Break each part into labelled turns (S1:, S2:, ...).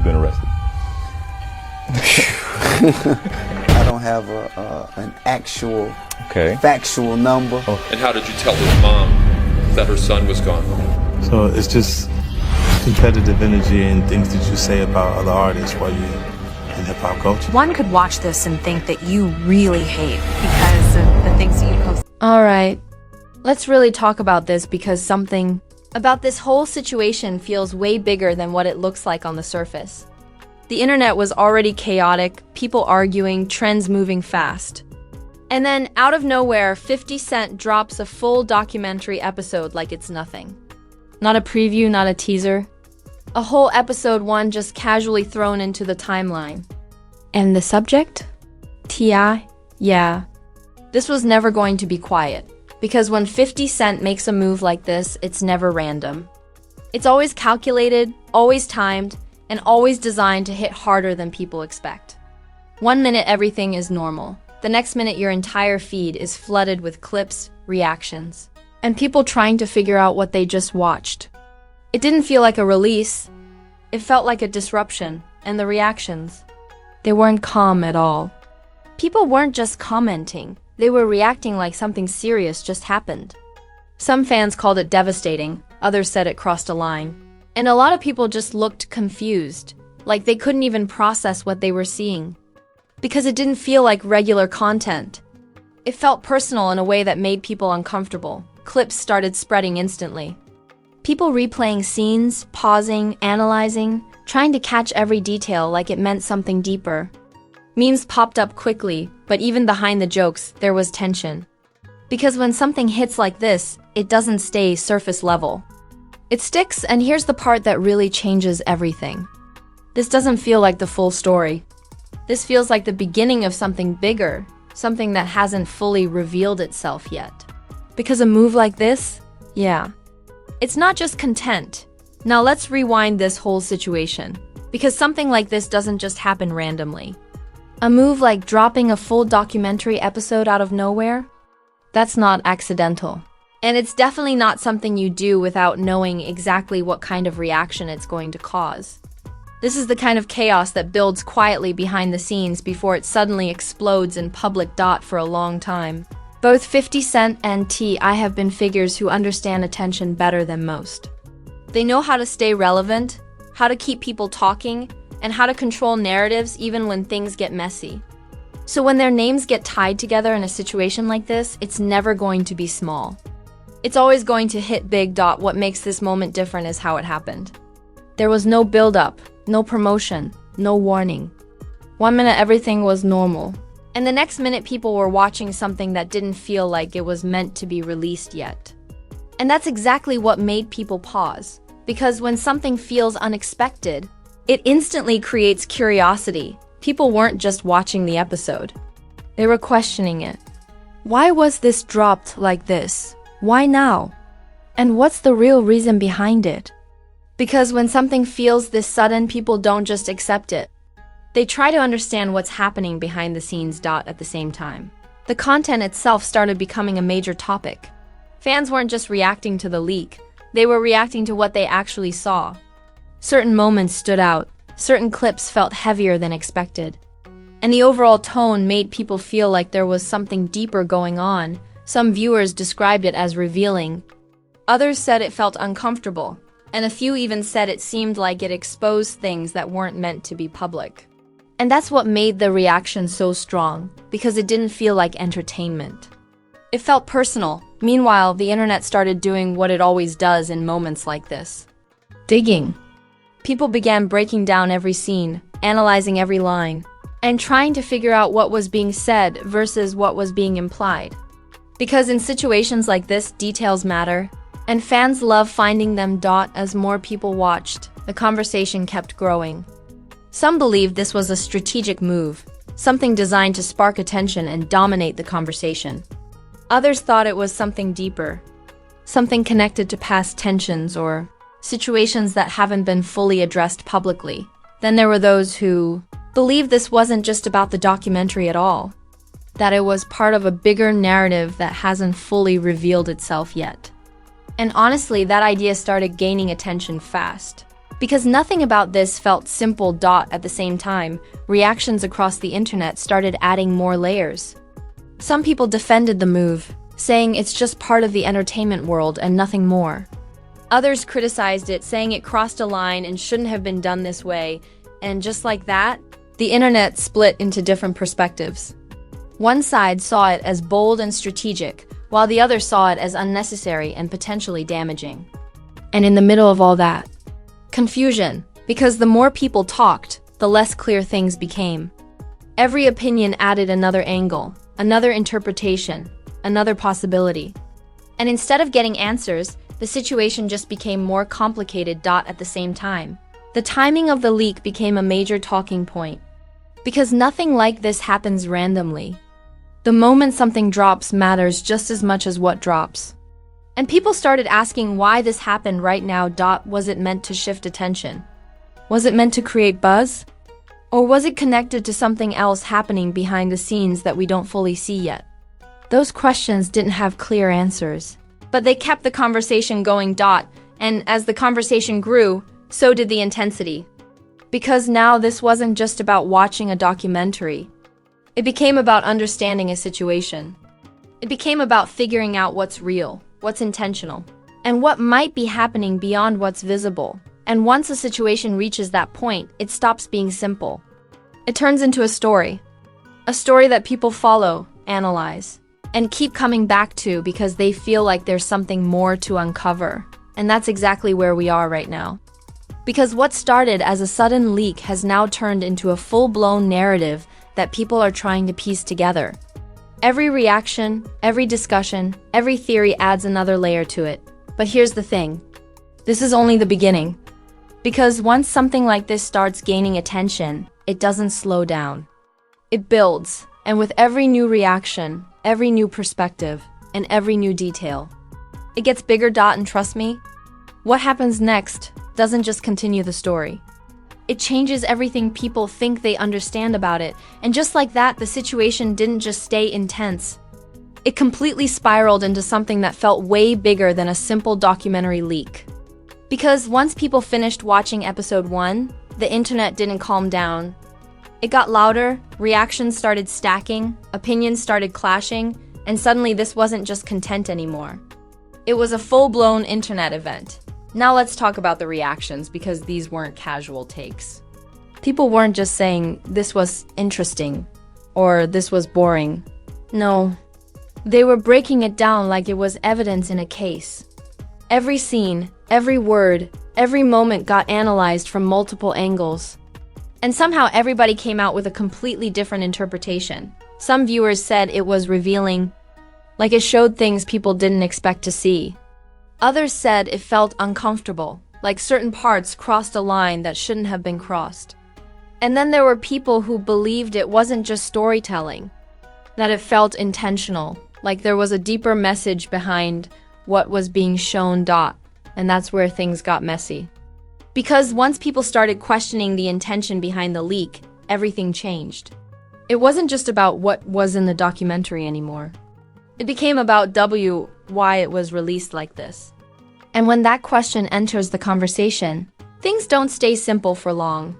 S1: been arrested?
S2: I don't have an actual factual number.
S3: And how did you tell his mom that her son was gone?
S4: So it's just competitive energy and things that you say about other artists while you're in hip-hop culture.
S5: One could watch this and think that you really hate because of the things that you post.
S6: Alright, let's really talk about this because something about this whole situation feels way bigger than what it looks like on the surface. The internet was already chaotic, people arguing, trends moving fast. And then, out of nowhere, 50 Cent drops a full documentary episode like it's nothing. Not a preview, not a teaser. A whole episode 1 just casually thrown into the timeline. And the subject? T.I.? Yeah. This was never going to be quiet. Because when 50 Cent makes a move like this, it's never random. It's always calculated, always timed, and always designed to hit harder than people expect. 1 minute everything is normal. The next minute your entire feed is flooded with clips, reactions, and people trying to figure out what they just watched. It didn't feel like a release. It felt like a disruption, and the reactions, they weren't calm at all. People weren't just commenting. They were reacting like something serious just happened. Some fans called it devastating, others said it crossed a line. And a lot of people just looked confused, like they couldn't even process what they were seeing. Because it didn't feel like regular content. It felt personal in a way that made people uncomfortable. Clips started spreading instantly. People replaying scenes, pausing, analyzing, trying to catch every detail like it meant something deeper. Memes popped up quickly, but even behind the jokes, there was tension. Because when something hits like this, it doesn't stay surface level. It sticks, and here's the part that really changes everything. This doesn't feel like the full story. This feels like the beginning of something bigger, something that hasn't fully revealed itself yet. Because a move like this, yeah, it's not just content. Now let's rewind this whole situation. Because something like this doesn't just happen randomly. A move like dropping a full documentary episode out of nowhere? That's not accidental. And it's definitely not something you do without knowing exactly what kind of reaction it's going to cause. This is the kind of chaos that builds quietly behind the scenes before it suddenly explodes in public for a long time. Both 50 Cent and T.I. have been figures who understand attention better than most. They know how to stay relevant, how to keep people talking, and how to control narratives even when things get messy. So when their names get tied together in a situation like this, it's never going to be small. It's always going to hit big. What makes this moment different is how it happened. There was no build-up, no promotion, no warning. 1 minute everything was normal, and the next minute people were watching something that didn't feel like it was meant to be released yet. And that's exactly what made people pause, because when something feels unexpected, it instantly creates curiosity. People weren't just watching the episode. They were questioning it. Why was this dropped like this? Why now? And what's the real reason behind it? Because when something feels this sudden, people don't just accept it. They try to understand what's happening behind the scenes. At the same time, the content itself started becoming a major topic. Fans weren't just reacting to the leak, they were reacting to what they actually saw. Certain moments stood out, certain clips felt heavier than expected. And the overall tone made people feel like there was something deeper going on. Some viewers described it as revealing. Others said it felt uncomfortable. And a few even said it seemed like it exposed things that weren't meant to be public. And that's what made the reaction so strong, because it didn't feel like entertainment. It felt personal. Meanwhile, the internet started doing what it always does in moments like this. Digging. People began breaking down every scene, analyzing every line, and trying to figure out what was being said versus what was being implied. Because in situations like this, details matter. And fans love finding them. As more people watched, the conversation kept growing. Some believed this was a strategic move, something designed to spark attention and dominate the conversation. Others thought it was something deeper, something connected to past tensions or situations that haven't been fully addressed publicly. Then there were those who believed this wasn't just about the documentary at all, that it was part of a bigger narrative that hasn't fully revealed itself yet. And honestly, that idea started gaining attention fast. Because nothing about this felt simple. At the same time, reactions across the internet started adding more layers. Some people defended the move, saying it's just part of the entertainment world and nothing more. Others criticized it, saying it crossed a line and shouldn't have been done this way. And just like that, the internet split into different perspectives. One side saw it as bold and strategic, while the other saw it as unnecessary and potentially damaging. And in the middle of all that, confusion, because the more people talked, the less clear things became. Every opinion added another angle, another interpretation, another possibility. And instead of getting answers, the situation just became more complicated. At the same time, the timing of the leak became a major talking point. Because nothing like this happens randomly. The moment something drops matters just as much as what drops. And people started asking why this happened right now. Was it meant to shift attention? Was it meant to create buzz? Or was it connected to something else happening behind the scenes that we don't fully see yet? Those questions didn't have clear answers. But they kept the conversation going. And as the conversation grew, so did the intensity. Because now this wasn't just about watching a documentary. It became about understanding a situation. It became about figuring out what's real, what's intentional, and what might be happening beyond what's visible. And once a situation reaches that point, it stops being simple. It turns into a story that people follow, analyze, and keep coming back to because they feel like there's something more to uncover. And that's exactly where we are right now. Because what started as a sudden leak has now turned into a full-blown narrative that people are trying to piece together. Every reaction, every discussion, every theory adds another layer to it. But here's the thing. This is only the beginning. Because once something like this starts gaining attention, it doesn't slow down. It builds, and with every new reaction, every new perspective, and every new detail, it gets bigger. And trust me, what happens next doesn't just continue the story. It changes everything people think they understand about it, and just like that, the situation didn't just stay intense. It completely spiraled into something that felt way bigger than a simple documentary leak. Because once people finished watching episode 1, the internet didn't calm down. It got louder, reactions started stacking, opinions started clashing, and suddenly this wasn't just content anymore. It was a full-blown internet event. Now let's talk about the reactions, because these weren't casual takes. People weren't just saying, this was interesting, or this was boring. No, they were breaking it down like it was evidence in a case. Every scene, every word, every moment got analyzed from multiple angles. And somehow everybody came out with a completely different interpretation. Some viewers said it was revealing, like it showed things people didn't expect to see. Others said it felt uncomfortable, like certain parts crossed a line that shouldn't have been crossed. And then there were people who believed it wasn't just storytelling, that it felt intentional, like there was a deeper message behind what was being shown. And that's where things got messy. Because once people started questioning the intention behind the leak, everything changed. It wasn't just about what was in the documentary anymore. It became about why it was released like this. And when that question enters the conversation, things don't stay simple for long.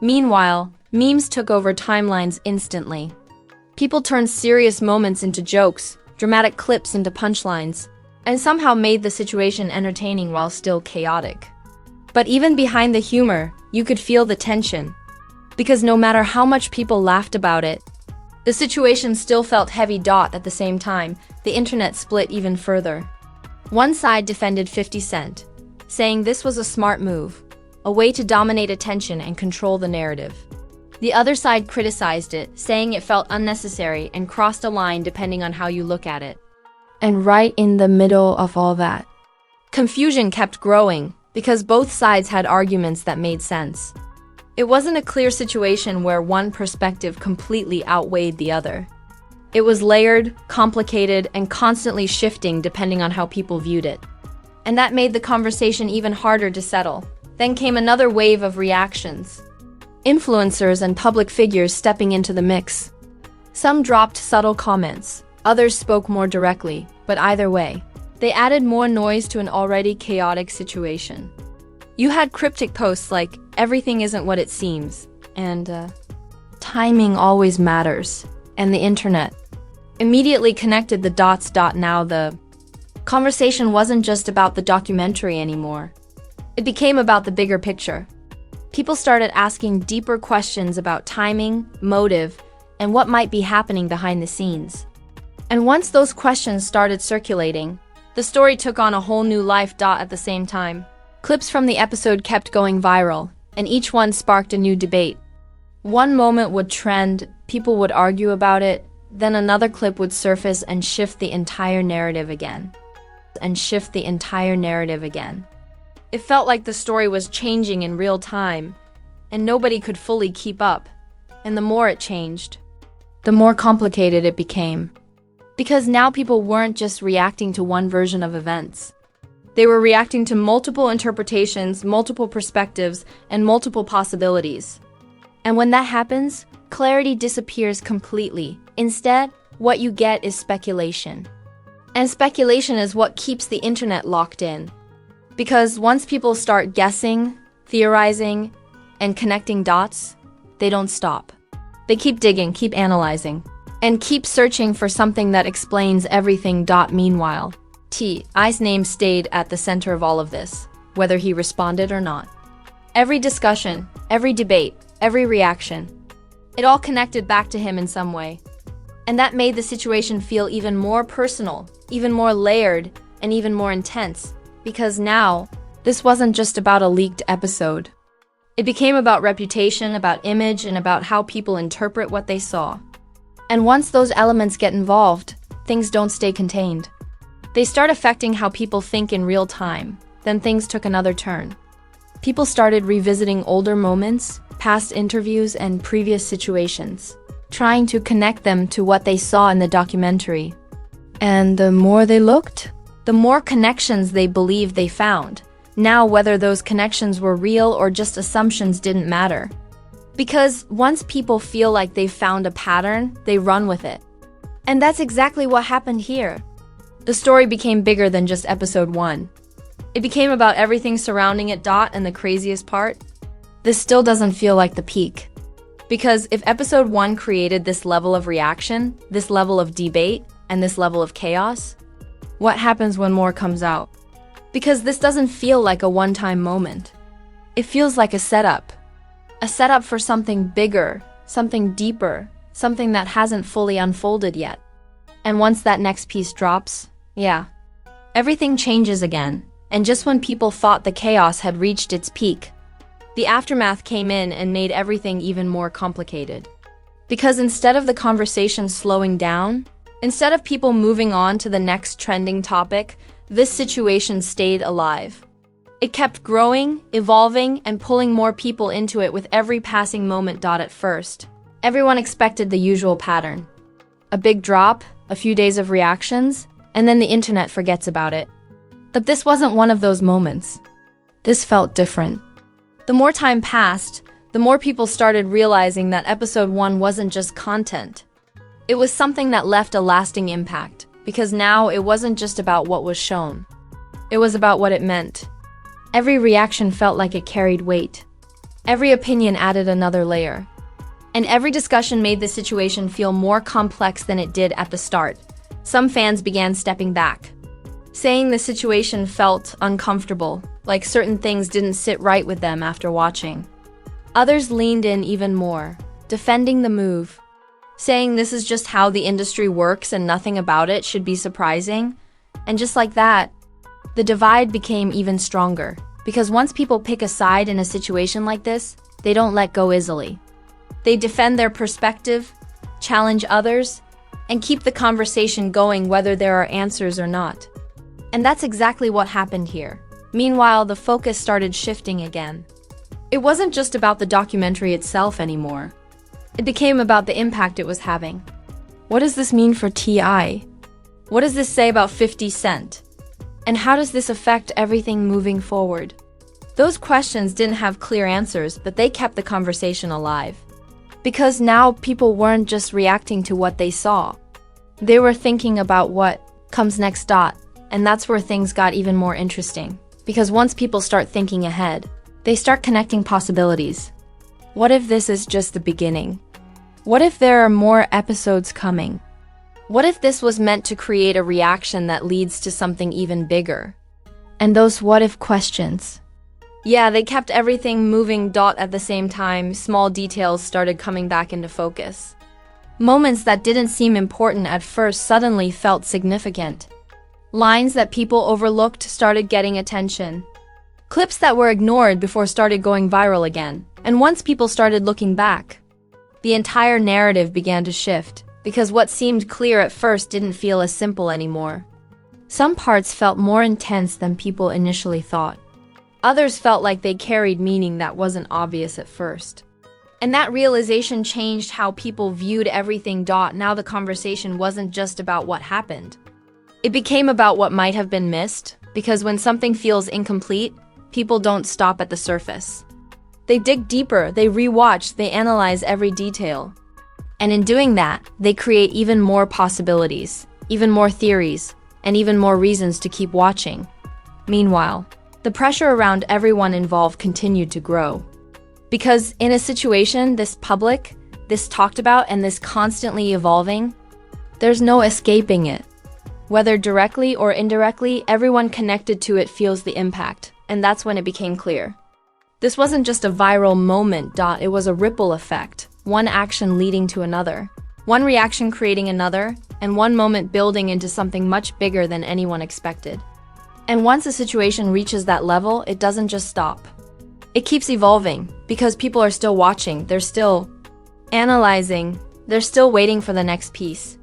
S6: Meanwhile, memes took over timelines instantly. People turned serious moments into jokes, dramatic clips into punchlines, and somehow made the situation entertaining while still chaotic. But even behind the humor, you could feel the tension. Because no matter how much people laughed about it, the situation still felt heavy. At the same time, the internet split even further. One side defended 50 Cent, saying this was a smart move, a way to dominate attention and control the narrative. The other side criticized it, saying it felt unnecessary and crossed a line depending on how you look at it. And right in the middle of all that, confusion kept growing because both sides had arguments that made sense. It wasn't a clear situation where one perspective completely outweighed the other. It was layered, complicated, and constantly shifting depending on how people viewed it. And that made the conversation even harder to settle. Then came another wave of reactions. Influencers and public figures stepping into the mix. Some dropped subtle comments, others spoke more directly, but either way, they added more noise to an already chaotic situation. You had cryptic posts like, everything isn't what it seems, and timing always matters, and the internet immediately connected the dots. Now the conversation wasn't just about the documentary anymore. It became about the bigger picture. People started asking deeper questions about timing, motive, and what might be happening behind the scenes. And once those questions started circulating, the story took on a whole new life. At the same time, clips from the episode kept going viral, and each one sparked a new debate. One moment would trend, people would argue about it, then another clip would surface and shift the entire narrative again. It felt like the story was changing in real time, and nobody could fully keep up. And the more it changed, the more complicated it became. Because now people weren't just reacting to one version of events. They were reacting to multiple interpretations, multiple perspectives, and multiple possibilities. And when that happens, clarity disappears completely. Instead, what you get is speculation. And speculation is what keeps the internet locked in. Because once people start guessing, theorizing, and connecting dots, they don't stop. They keep digging, keep analyzing, and keep searching for something that explains everything. Meanwhile, T.I.'s name stayed at the center of all of this, whether he responded or not. Every discussion, every debate, every reaction, it all connected back to him in some way. And that made the situation feel even more personal, even more layered, and even more intense. Because now, this wasn't just about a leaked episode. It became about reputation, about image, and about how people interpret what they saw. And once those elements get involved, things don't stay contained. They start affecting how people think in real time. Then things took another turn. People started revisiting older moments, past interviews, and previous situations, trying to connect them to what they saw in the documentary. And the more they looked, the more connections they believed they found. Now, whether those connections were real or just assumptions didn't matter. Because once people feel like they've found a pattern, they run with it. And that's exactly what happened here. The story became bigger than just episode 1. It became about everything surrounding it. And the craziest part? This still doesn't feel like the peak. Because if episode 1 created this level of reaction, this level of debate, and this level of chaos, what happens when more comes out? Because this doesn't feel like a one-time moment. It feels like a setup for something bigger, something deeper, something that hasn't fully unfolded yet. And once that next piece drops, everything changes again. And just when people thought the chaos had reached its peak, the aftermath came in and made everything even more complicated. Because instead of the conversation slowing down, instead of people moving on to the next trending topic, this situation stayed alive. It kept growing, evolving, and pulling more people into it with every passing moment. At first, everyone expected the usual pattern. A big drop, a few days of reactions, and then the internet forgets about it. But this wasn't one of those moments. This felt different. The more time passed, the more people started realizing that episode 1 wasn't just content. It was something that left a lasting impact, because now it wasn't just about what was shown. It was about what it meant. Every reaction felt like it carried weight. Every opinion added another layer. And every discussion made the situation feel more complex than it did at the start. Some fans began stepping back, saying the situation felt uncomfortable, like certain things didn't sit right with them after watching. Others leaned in even more, defending the move, saying this is just how the industry works and nothing about it should be surprising. And just like that, the divide became even stronger. Because once people pick a side in a situation like this, they don't let go easily. They defend their perspective, challenge others, and keep the conversation going whether there are answers or not. And that's exactly what happened here. Meanwhile, the focus started shifting again. It wasn't just about the documentary itself anymore. It became about the impact it was having. What does this mean for T.I.? What does this say about 50 Cent? And how does this affect everything moving forward? Those questions didn't have clear answers, but they kept the conversation alive. Because now people weren't just reacting to what they saw. They were thinking about what comes next. And that's where things got even more interesting. Because once people start thinking ahead, they start connecting possibilities. What if this is just the beginning? What if there are more episodes coming? What if this was meant to create a reaction that leads to something even bigger? And those what if questions. Yeah, they kept everything moving. At the same time, small details started coming back into focus. Moments that didn't seem important at first suddenly felt significant. Lines that people overlooked started getting attention. Clips that were ignored before started going viral again. And once people started looking back, the entire narrative began to shift, because what seemed clear at first didn't feel as simple anymore. Some parts felt more intense than people initially thought. Others felt like they carried meaning that wasn't obvious at first. And that realization changed how people viewed everything. Now the conversation wasn't just about what happened. It became about what might have been missed, because when something feels incomplete, people don't stop at the surface. They dig deeper, they rewatch, they analyze every detail. And in doing that, they create even more possibilities, even more theories, and even more reasons to keep watching. Meanwhile, the pressure around everyone involved continued to grow. Because in a situation this public, this talked about, and this constantly evolving, there's no escaping it. Whether directly or indirectly, everyone connected to it feels the impact, and that's when it became clear. This wasn't just a viral moment. It was a ripple effect, one action leading to another, one reaction creating another, and one moment building into something much bigger than anyone expected. And once a situation reaches that level, it doesn't just stop. It keeps evolving, because people are still watching, they're still analyzing, they're still waiting for the next piece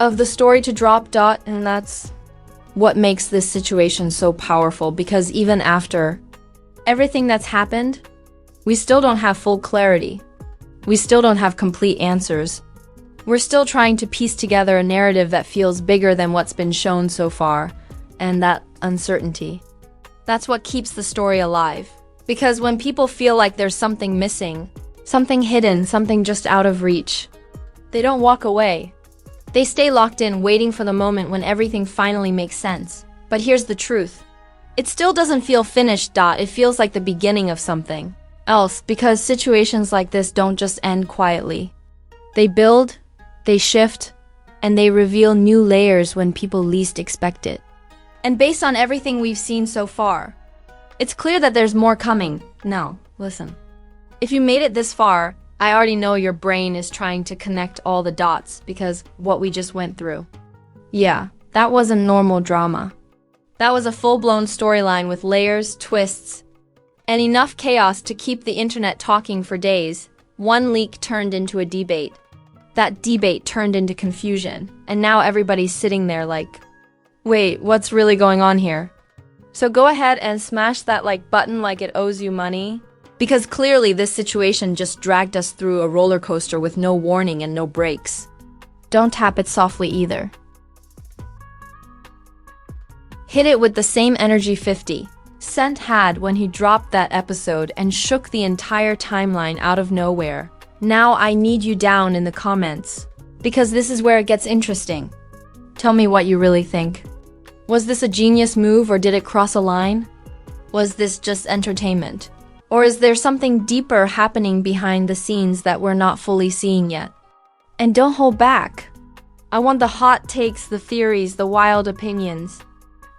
S6: of the story to drop. And that's what makes this situation so powerful, because even after everything that's happened, we still don't have full clarity. We still don't have complete answers. We're still trying to piece together a narrative that feels bigger than what's been shown so far, and that uncertainty. That's what keeps the story alive. Because when people feel like there's something missing, something hidden, something just out of reach, they don't walk away. They stay locked in, waiting for the moment when everything finally makes sense. But here's the truth. It still doesn't feel finished. It feels like the beginning of something else, because situations like this don't just end quietly. They build, they shift, and they reveal new layers when people least expect it. And based on everything we've seen so far, it's clear that there's more coming. Now, listen. If you made it this far, I already know your brain is trying to connect all the dots, because what we just went through. Yeah, that wasn't normal drama. That was a full-blown storyline with layers, twists, and enough chaos to keep the internet talking for days. One leak turned into a debate. That debate turned into confusion, and now everybody's sitting there like, wait, what's really going on here? So go ahead and smash that like button like it owes you money, because clearly this situation just dragged us through a roller coaster with no warning and no brakes. Don't tap it softly either. Hit it with the same energy 50 Cent had when he dropped that episode and shook the entire timeline out of nowhere. Now I need you down in the comments, because this is where it gets interesting. Tell me what you really think. Was this a genius move, or did it cross a line? Was this just entertainment? Or is there something deeper happening behind the scenes that we're not fully seeing yet? And don't hold back. I want the hot takes, the theories, the wild opinions.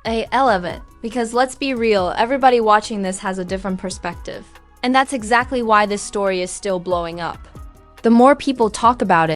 S6: I love it, because let's be real, everybody watching this has a different perspective. And that's exactly why this story is still blowing up. The more people talk about it,